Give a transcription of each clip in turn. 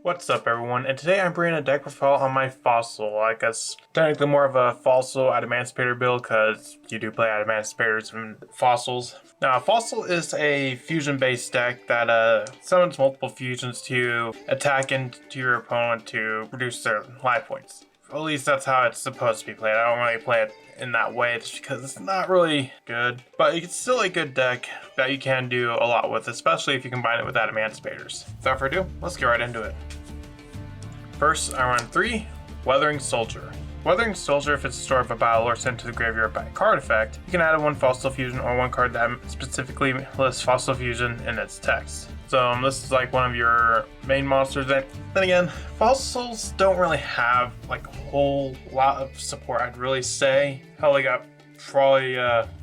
What's up everyone, and today I'm bringing a deck profile on my Fossil. I guess technically more of a Fossil Adamancipator build because you do play Adamancipators and Fossils. Now Fossil is a fusion based deck that summons multiple fusions to attack into your opponent to reduce their life points. At least that's how it's supposed to be played. I don't really play it in that way just because it's not really good. But it's still a good deck that you can do a lot with, especially if you combine it with Adamancipators. Without further ado, let's get right into it. First, I run 3 Weathering Soldier. Weathering Soldier, if it's the start of a battle or sent to the graveyard by a card effect, you can add 1 Fossil Fusion or 1 card that specifically lists Fossil Fusion in its text. So this is like one of your main monsters. Then again, Fossils don't really have like a whole lot of support, I'd really say. Hell, they got probably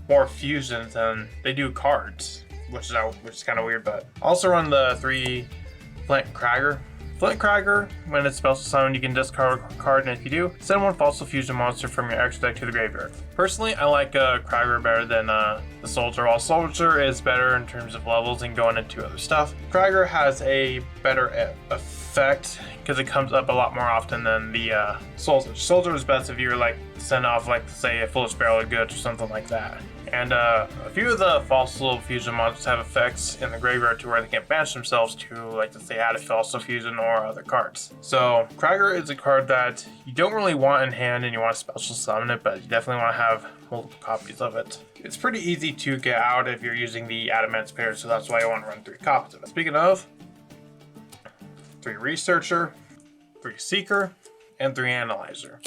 more fusions than they do cards, which is kind of weird. But also run the 3 Flint Kragger. Flint Kragger, when it's special summoned, you can discard a card, and if you do, send 1 Fossil Fusion monster from your extra deck to the graveyard. Personally, I like Kragger better than the Soldier. While Soldier is better in terms of levels and going into other stuff, Kragger has a better effect because it comes up a lot more often than the Soldier. Soldier is best if you're like send off like say a Foolish Barrel of Goods or something like that. And a few of the Fossil Fusion monsters have effects in the graveyard to where they can banish themselves to, like, let's say, add a Fossil Fusion or other cards. So, Kragger is a card that you don't really want in hand and you want to special summon it, but you definitely want to have multiple copies of it. It's pretty easy to get out if you're using the Adamancipator, so that's why I want to run 3 copies of it. Speaking of, 3 Researcher, 3 Seeker, and 3 Analyzer.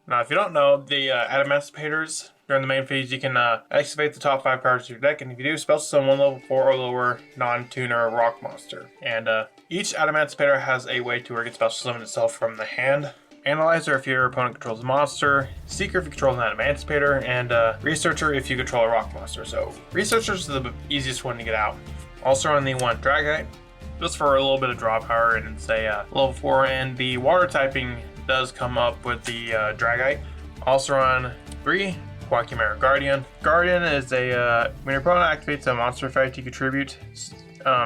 Now, if you don't know, the Adamancipators, during the main phase, you can activate the top 5 cards of your deck, and if you do, special summon 1 level 4 or lower non-tuner rock monster. And each Adamancipator has a way to where it can special summon itself from the hand. Analyzer if your opponent controls a monster, Seeker if you control an Adamancipator, and Researcher if you control a rock monster. So Researcher is the easiest one to get out. Also on the 1 Dragite, just for a little bit of draw power and say level 4, and the water typing does come up with the Dragite. Also on 3 Quackimera Guardian. Guardian is a, when your opponent activates a monster effect, you contribute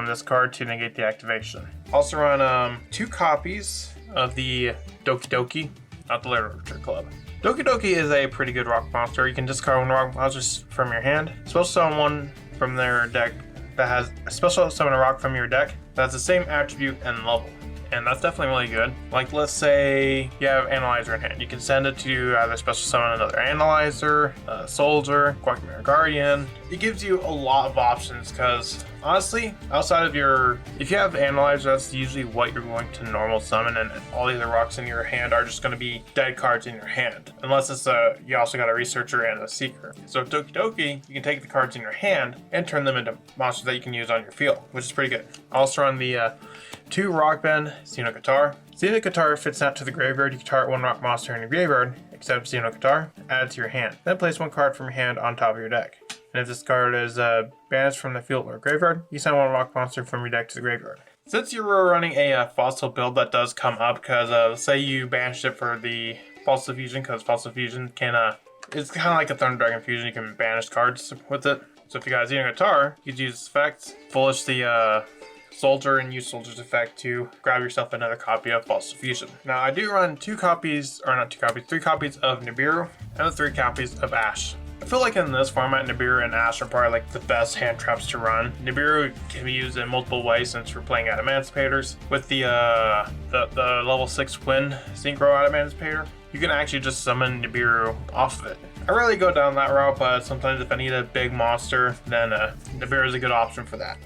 this card to negate the activation. Also run 2 copies of the Doki Doki, not the Literature Club. Doki Doki is a pretty good rock monster. You can discard 1 rock monster from your hand, special summon 1 from their deck that has a special summon a rock from your deck that has the same attribute and level. And that's definitely really good. Like, let's say you have Analyzer in hand. You can send it to either special summon another Analyzer, Soldier, Quackimera Guardian. It gives you a lot of options because, honestly, outside of your... If you have Analyzer, that's usually what you're going to normal summon, and all the other rocks in your hand are just going to be dead cards in your hand. Unless it's you also got a Researcher and a Seeker. So Doki Doki, you can take the cards in your hand and turn them into monsters that you can use on your field, which is pretty good. Also on the 2 Rock Band, Xeno Guitar. Xeno Guitar fits out to the graveyard. You can target 1 rock monster in your graveyard, except Xeno Guitar, add it to your hand. Then place 1 card from your hand on top of your deck. And if this card is banished from the field or graveyard, you send 1 rock monster from your deck to the graveyard. Since you were running a Fossil build, that does come up because let's say you banished it for the Fossil Fusion, because Fossil Fusion can, it's kind of like a Thunder Dragon Fusion, you can banish cards with it. So if you got Xeno Guitar, you could use this effect, Foolish the Soldier, and use Soldier's effect to grab yourself another copy of Fossil Fusion. Now I do run 3 copies of Nibiru and 3 copies of Ash. I feel like in this format, Nibiru and Ash are probably like the best hand traps to run. Nibiru can be used in multiple ways since we're playing Adamancipators. With the level 6 Wind Synchro Adamancipator, you can actually just summon Nibiru off of it. I rarely go down that route, but sometimes if I need a big monster, then Nibiru is a good option for that.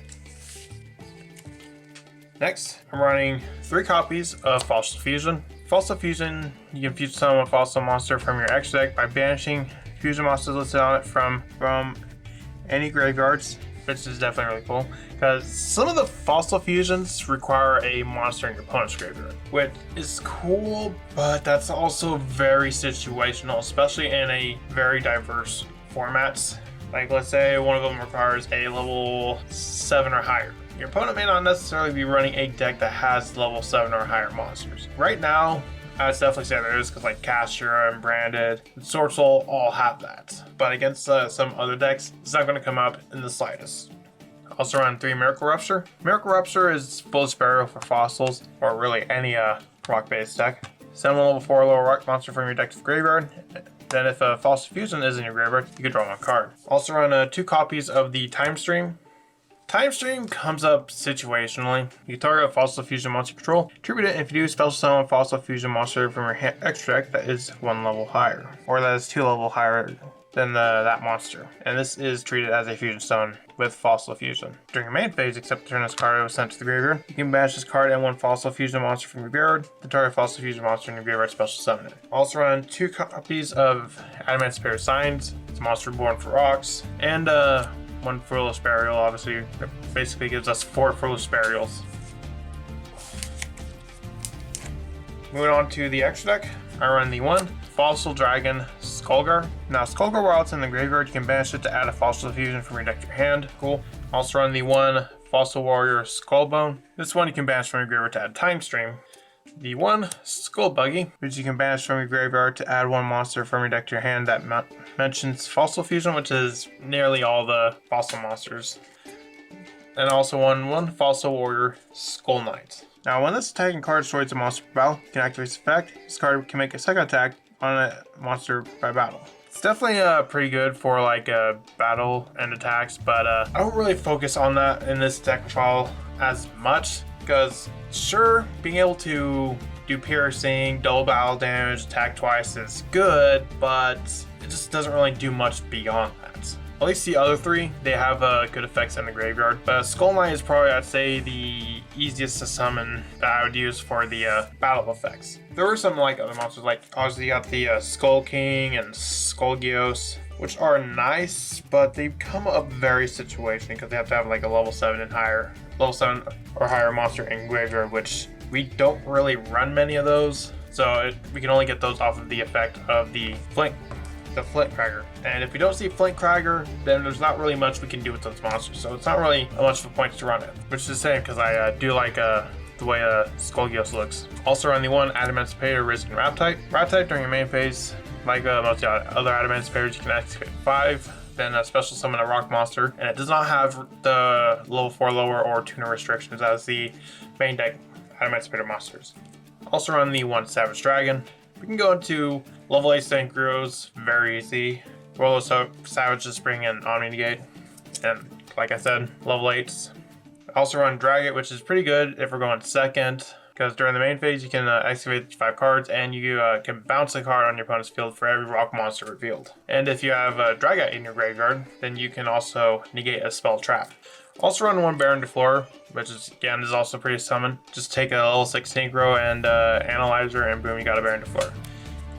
Next, I'm running 3 copies of Fossil Fusion. Fossil Fusion, you can fusion summon a Fossil monster from your extra deck by banishing fusion monsters listed on it from any graveyards, which is definitely really cool. Because some of the Fossil Fusions require a monster in your opponent's graveyard, which is cool, but that's also very situational, especially in a very diverse formats. Like, let's say one of them requires a level 7 or higher. Your opponent may not necessarily be running a deck that has level 7 or higher monsters. Right now, I'd definitely say there is, because like Castura and Branded and Sword Soul all have that. But against some other decks, it's not going to come up in the slightest. Also run 3 Miracle Rupture. Miracle Rupture is full Sparrow for fossils, or really any rock-based deck. Summon a level 4 lower rock monster from your deck to the graveyard. Then if a Fossil Fusion is in your graveyard, you can draw 1 card. Also run 2 copies of the Time Stream. Time Stream comes up situationally. You target a Fossil Fusion monster control, tribute it, and if you do, special summon a Fossil Fusion monster from your extra deck that is 1 level higher, or that is 2 level higher than that monster. And this is treated as a fusion summon with Fossil Fusion. During your main phase, except to turn this card was sent to the graveyard, you can banish this card and 1 Fossil Fusion monster from your graveyard. The target Fossil Fusion monster in your graveyard special summon it. Also run 2 copies of Adamancipator Signs. It's a monster born for rocks, and 1 Fruitless Burial. Obviously, it basically gives us 4 Fruitless Burials. Moving on to the extra deck, I run the 1 Fossil Dragon Skullgar. Now, Skullgar, while it's in the graveyard, you can banish it to add a Fossil Fusion from your deck to your hand. Cool. Also run the 1 Fossil Warrior Skullbone. This one you can banish from your graveyard to add Time Stream. The 1 Skull Buggy, which you can banish from your graveyard to add 1 monster from your deck to your hand that mentions Fossil Fusion, which is nearly all the fossil monsters. And also 1 Fossil Warrior Skull Knight. Now, when this attacking card destroys a monster by battle, you can activate this effect. This card can make a second attack on a monster by battle. It's definitely pretty good for like battle and attacks, but I don't really focus on that in this deck profile as much, because sure, being able to do piercing, double battle damage, attack twice is good, but it just doesn't really do much beyond that. At least the other 3, they have good effects in the graveyard. But Skull Knight is probably, I'd say, the easiest to summon that I would use for the battle effects. There were some like other monsters, like obviously you got the Skull King and Skull Geos, which are nice, but they come up very situational because they have to have like a level 7 and higher, level 7 or higher monster in graveyard, which we don't really run many of those. So we can only get those off of the effect of the Flint Cragger. And if we don't see Flint Cragger, then there's not really much we can do with those monsters. So it's not really much of a point to run it, which is a shame because I do like the way Skullgeos looks. Also run the 1 Adamancipator Risen Rat type. Rat type during your main phase, like most other Adamancipators, you can activate 5, then special summon a rock monster, and it does not have the level 4 lower or tuner restrictions as the main deck Adamancipator monsters. Also run the 1 Savage Dragon. We can go into level 8 Synchros very easy. Roll a Savage to Spring and Omni Negate. And like I said, level 8s. Also run Drag It, which is pretty good if we're going second, because during the main phase you can activate 5 cards and you can bounce a card on your opponent's field for every rock monster revealed. And if you have Drag It in your graveyard, then you can also negate a spell trap. Also run 1 Baron de Fleur, which is again is also pretty summon. Just take a level 6 Synchro and Analyzer, and boom, you got a Baron de Fleur.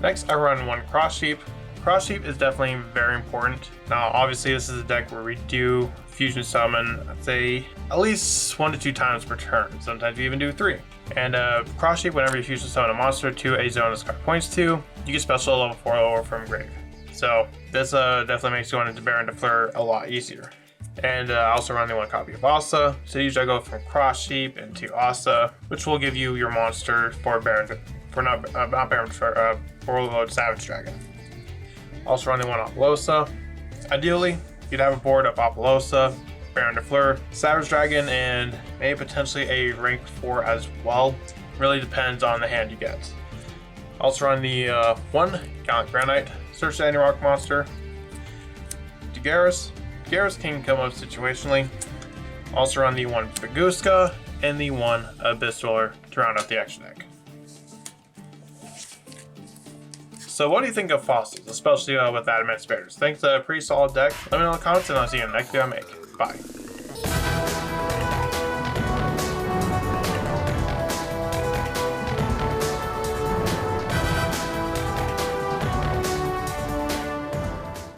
Next, I run 1 Cross Sheep. Cross Sheep is definitely very important. Now, obviously, this is a deck where we do fusion summon, I'd say, at least 1 to 2 times per turn. Sometimes we even do 3. And Cross Sheep, whenever you fusion summon a monster to a zone this card points to, you get special level 4 lower from grave. So this definitely makes going into Baron de Fleur a lot easier. And I also run the 1 copy of Asa. So usually I go from Cross Sheep into Asa, which will give you your monster for Baron, for overload Savage Dragon. Also run the 1 Apollosa. Ideally, you'd have a board of Apollosa, Baron de Fleur, Savage Dragon, and maybe potentially a rank 4 as well. Really depends on the hand you get. Also run the 1 Gallant Granite. Search any rock monster. Garrus can come up situationally. Also run the 1 Baguska and the 1 Abyss Roller to round out the action deck. So what do you think of fossils, especially with Adamancipators? Think it's a pretty solid deck? Let me know in the comments and I'll see you in the next video I make. Bye.